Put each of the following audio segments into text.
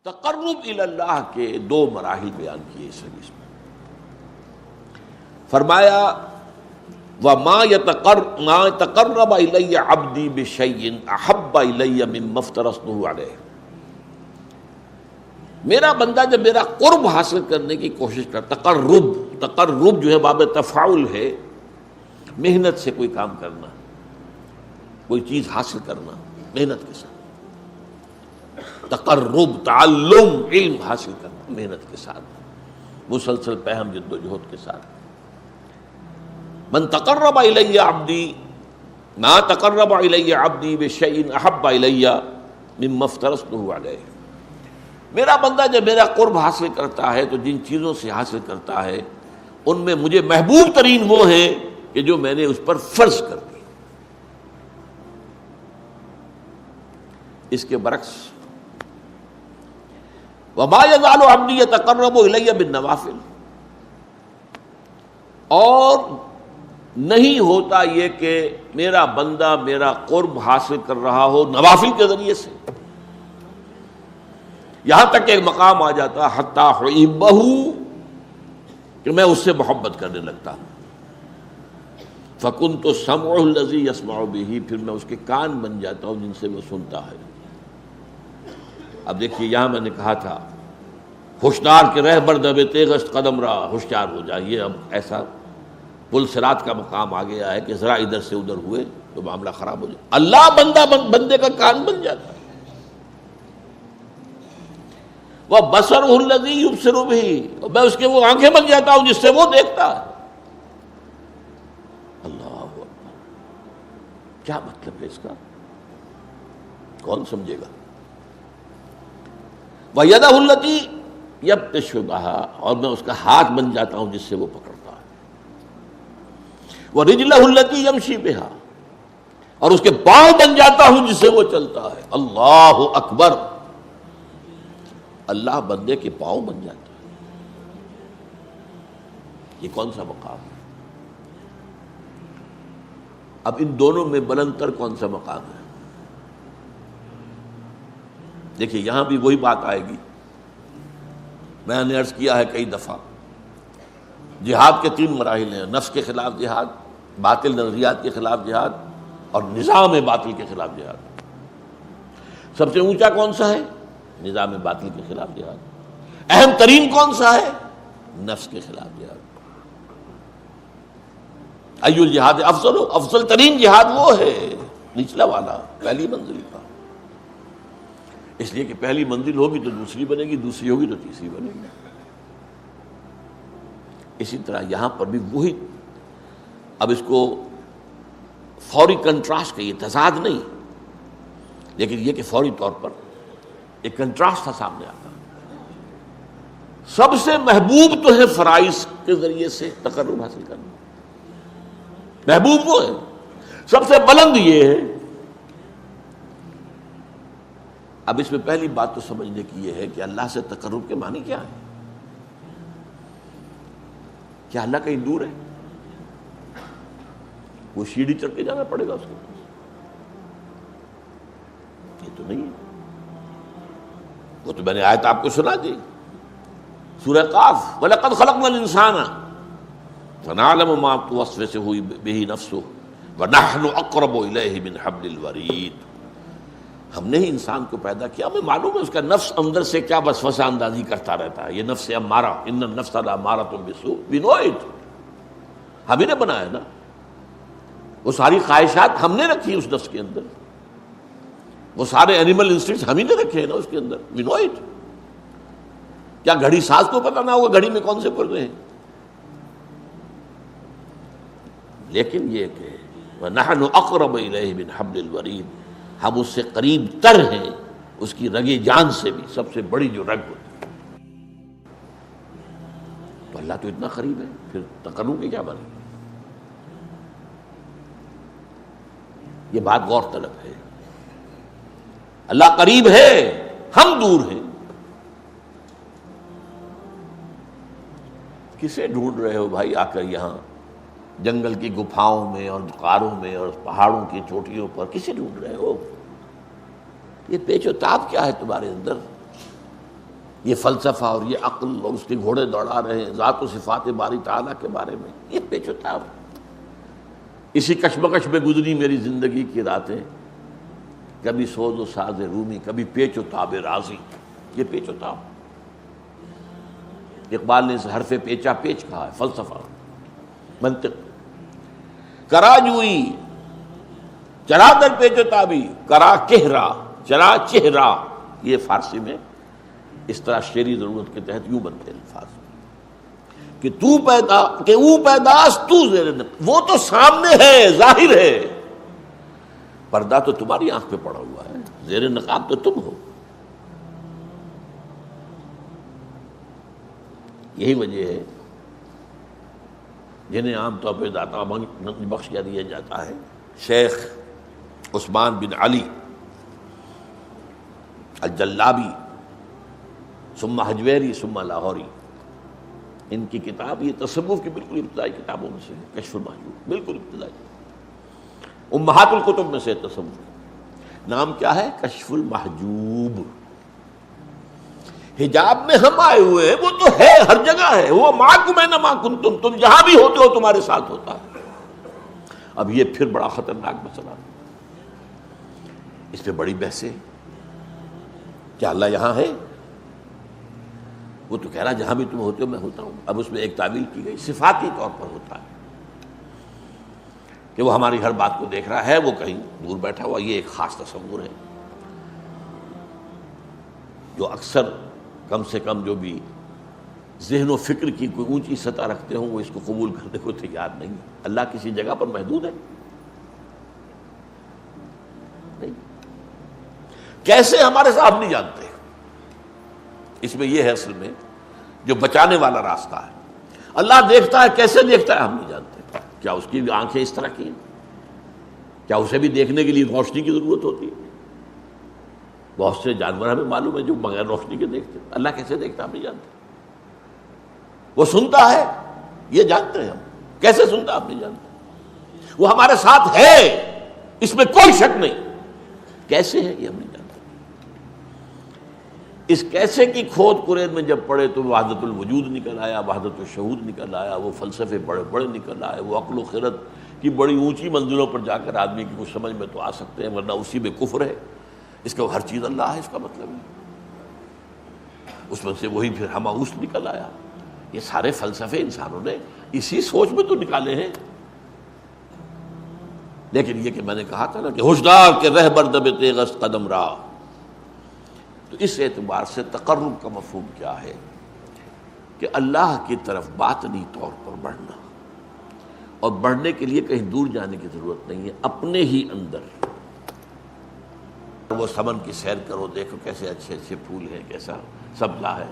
تقرب الی اللہ کے دو مراحل بیان کیے اس حدیث میں. فرمایا وَمَا تَقَرَّبَ إِلَيَّ عَبْدِي بِشَيْءٍ أَحَبَّ إِلَيَّ مِمَّا افْتَرَضْتُهُ عَلَيْهِ. میرا بندہ جب میرا قرب حاصل کرنے کی کوشش کرتا، تقرب جو ہے باب تفاعل ہے، محنت سے کوئی کام کرنا، کوئی چیز حاصل کرنا محنت کے ساتھ، تقرب تعلم علم حاصل کرنا محنت کے ساتھ، مسلسل پہم جد و جہد کے ساتھ. من تقرب الی عبدی ما تقرب الی عبدی بشیء احب الی مما افترضته علیہ. میرا بندہ جب میرا قرب حاصل کرتا ہے تو جن چیزوں سے حاصل کرتا ہے ان میں مجھے محبوب ترین وہ ہیں کہ جو میں نے اس پر فرض کر دی. اس کے برعکس وما یزال عبدی یتقرب الی بالنوافل، اور نہیں ہوتا یہ کہ میرا بندہ میرا قرب حاصل کر رہا ہو نوافل کے ذریعے سے، یہاں تک کہ ایک مقام آ جاتا حتی حبہ، کہ میں اس سے محبت کرنے لگتا ہوں. فکنت سمعہ الذی یسمع بہ، پھر میں اس کے کان بن جاتا ہوں جن سے وہ سنتا ہے. اب دیکھیے یہاں میں نے کہا تھا ہوشیار کے رہ بر دب تیغست قدم رہا، ہوشیار ہو جائیے. اب ایسا پل صراط کا مقام آ گیا ہے کہ ذرا ادھر سے ادھر ہوئے تو معاملہ خراب ہو جائے. اللہ بندے کا کان بن جاتا ہے. وہ بصرہ الذی یبصر بہ، میں اس کے وہ آنکھیں بن جاتا ہوں جس سے وہ دیکھتا ہے. اللہ اکبر، کیا مطلب ہے اس کا؟ کون سمجھے گا؟ وَيَدَهُ الَّتِي يَبْطِشُ بِهَا، اور میں اس کا ہاتھ بن جاتا ہوں جس سے وہ پکڑتا ہے. وَرِجْلَهُ الَّتِي يَمْشِي بِهَا، اور اس کے پاؤں بن جاتا ہوں جس سے وہ چلتا ہے. اللہ اکبر، اللہ بندے کے پاؤں بن جاتا ہے. یہ کون سا مقام ہے؟ اب ان دونوں میں بلند تر کون سا مقام ہے؟ دیکھیے یہاں بھی وہی بات آئے گی. میں نے عرض کیا ہے کئی دفعہ، جہاد کے 3 مراحل ہیں: نفس کے خلاف جہاد، باطل نظریات کے خلاف جہاد، اور نظام باطل کے خلاف جہاد. سب سے اونچا کون سا ہے؟ نظام باطل کے خلاف جہاد. اہم ترین کون سا ہے؟ نفس کے خلاف جہاد. ای الجہاد افضل، افضل ترین جہاد وہ ہے نچلا والا، پہلی منزل کا. اس لیے کہ پہلی منزل ہوگی تو دوسری بنے گی، دوسری ہوگی تو تیسری بنے گی. اسی طرح یہاں پر بھی وہی. اب اس کو فوری کنٹراسٹ کہیے، تضاد نہیں، لیکن یہ کہ فوری طور پر ایک کنٹراسٹ تھا سامنے آتا. سب سے محبوب تو ہے فرائض کے ذریعے سے تقرب حاصل کرنا، محبوب وہ ہے. سب سے بلند یہ ہے. اب اس میں پہلی بات تو سمجھنے کی یہ ہے کہ اللہ سے تقرب کے معنی کیا ہے؟ کیا اللہ کہیں دور ہے؟ وہ سیڑھی چڑھ کے جانا پڑے گا اس کے پاس؟ یہ تو نہیں ہے. وہ تو میں نے آیت آپ کو سنا دی، سورہ قاف، وَلَقَدْ خَلَقْنَا الْإِنسَانَ وَنَعْلَمُ مَا تُوَسْوِسُ بِهِ نَفْسُهُ وَنَحْنُ أَقْرَبُ إِلَيْهِ مِنْ حَبْلِ الْوَرِيدِ. ہم نے ہی انسان کو پیدا کیا، ہمیں معلوم ہے اس کا نفس اندر سے کیا وسوسہ اندازی کرتا رہتا ہے. یہ نفس امارہ، ان النفس لامارۃ بالسوء، we know it. ہم ہی نے بنایا نا. وہ ساری خواہشات ہم نے رکھی اس نفس کے اندر، وہ سارے اینیمل انسٹنکٹس ہم ہی نے رکھے ہیں نا اس کے اندر. we know it. کیا گھڑی ساز کو پتہ نہ ہوگا گھڑی میں کون سے پردے ہیں؟ لیکن یہ کہ وَنَحْنُ أَقْرَبُ إِلَيْهِ مِنْ حَبْلِ الْوَرِيدِ، ہم اس سے قریب تر ہیں اس کی رگ جان سے بھی، سب سے بڑی جو رگ ہوتی ہے. تو اللہ تو اتنا قریب ہے، پھر تقرب کے کیا بنے؟ یہ بات غور طلب ہے. اللہ قریب ہے، ہم دور ہیں. کسے ڈھونڈ رہے ہو بھائی آ کر یہاں جنگل کی گپھاؤں میں اور غاروں میں اور پہاڑوں کی چوٹیوں پر؟ کسے ڈھونڈ رہے ہو؟ یہ پیچ و تاب کیا ہے تمہارے اندر؟ یہ فلسفہ اور یہ عقل اور اس کے گھوڑے دوڑا رہے ہیں ذات و صفات باری تعالیٰ کے بارے میں، یہ پیچ و تاب۔ اسی کشمکش میں گزری میری زندگی کی راتیں، کبھی سوز و ساز رومی، کبھی پیچ و تاب رازی، یہ پیچ و تاب۔ اقبال نے اس حرف پیچا پیچ کہا ہے، فلسفہ، منطق۔ کرا جوئی چرا در پیچ و تابی، کرا کہرا چرا چہرا، یہ فارسی میں اس طرح شعری ضرورت کے تحت یوں بنتے ہیں الفاظ کہ تو پیدا کہ او پیداست تو زیر نقاب، وہ تو سامنے ہے، ظاہر ہے، پردہ تو تمہاری آنکھ پہ پڑا ہوا ہے، زیر نقاب تو تم ہو۔ یہی وجہ ہے جنہیں عام طور پہ داتا بخش کیا دیا جاتا ہے، شیخ عثمان بن علی الجلابی ثم حجویری ثم لاہوری، ان کی کتاب یہ تصوف کی بالکل ابتدائی کتابوں میں سے ہے، کشف المحجوب، بالکل ابتدائی، امہات الکتب میں سے تصوف۔ نام کیا ہے؟ کشف المحجوب۔ حجاب میں ہم آئے ہوئے ہیں، وہ تو ہے، ہر جگہ ہے، وہ معکم اینما کنتم، تم جہاں بھی ہوتے ہو تمہارے ساتھ ہوتا ہے۔ اب یہ پھر بڑا خطرناک مسئلہ، اس پہ بڑی بحثیں، کیا اللہ یہاں ہے؟ وہ تو کہہ رہا جہاں بھی تم ہوتے ہو میں ہوتا ہوں۔ اب اس میں ایک تعویل کی گئی، صفاتی طور پر ہوتا ہے کہ وہ ہماری ہر بات کو دیکھ رہا ہے، وہ کہیں دور بیٹھا ہوا، یہ ایک خاص تصور ہے جو اکثر کم سے کم جو بھی ذہن و فکر کی کوئی اونچی سطح رکھتے ہوں وہ اس کو قبول کرنے کو تیار نہیں ہے۔ اللہ کسی جگہ پر محدود ہے؟ نہیں۔ کیسے ہمارے صاحب نہیں جانتے، اس میں یہ ہے اصل میں جو بچانے والا راستہ ہے۔ اللہ دیکھتا ہے، کیسے دیکھتا ہے ہم نہیں جانتے۔ کیا اس کی آنکھیں اس طرح کی ہیں؟ کیا اسے بھی دیکھنے کے لیے روشنی کی ضرورت ہوتی ہے؟ بہت سے جانور ہمیں معلوم ہے جو بغیر روشنی کے دیکھتے ہیں، اللہ کیسے دیکھتا ہم نہیں جانتے۔ وہ سنتا ہے، یہ جانتے ہیں ہم، کیسے سنتا ہم نہیں جانتے۔ وہ ہمارے ساتھ ہے، اس میں کوئی شک نہیں، کیسے ہے یہ ہم نہیں جانتے۔ اس کیسے کی کھود کرید میں جب پڑے تو وحدت الوجود نکل آیا، وحدت الشہود نکل آیا، وہ فلسفے بڑے بڑے نکل آئے، وہ عقل و خرد کی بڑی اونچی منزلوں پر جا کر آدمی کی کچھ سمجھ میں تو آ سکتے ہیں، ورنہ اسی میں کفر ہے۔ اس کا ہر چیز اللہ ہے، اس کا مطلب ہے اس میں سے وہی پھر ہماؤس نکل آیا۔ یہ سارے فلسفے انسانوں نے اسی سوچ میں تو نکالے ہیں۔ لیکن یہ کہ میں نے کہا تھا نا کہ ہوشدار کے رہ بردب تیغست قدم راہ، تو اس اعتبار سے تقرب کا مفہوم کیا ہے کہ اللہ کی طرف باطنی طور پر بڑھنا، اور بڑھنے کے لیے کہیں دور جانے کی ضرورت نہیں ہے، اپنے ہی اندر وہ سمن کی سیر کرو، دیکھو کیسے اچھے اچھے پھول ہیں، کیسا سبزہ ہے۔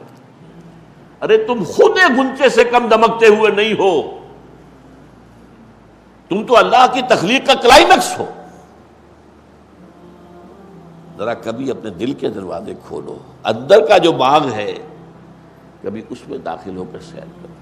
ارے تم خود گنچے سے کم دمکتے ہوئے نہیں ہو، تم تو اللہ کی تخلیق کا کلائمیکس ہو۔ ذرا کبھی اپنے دل کے دروازے کھولو، اندر کا جو باغ ہے کبھی اس میں داخل ہو کر سیر کرو۔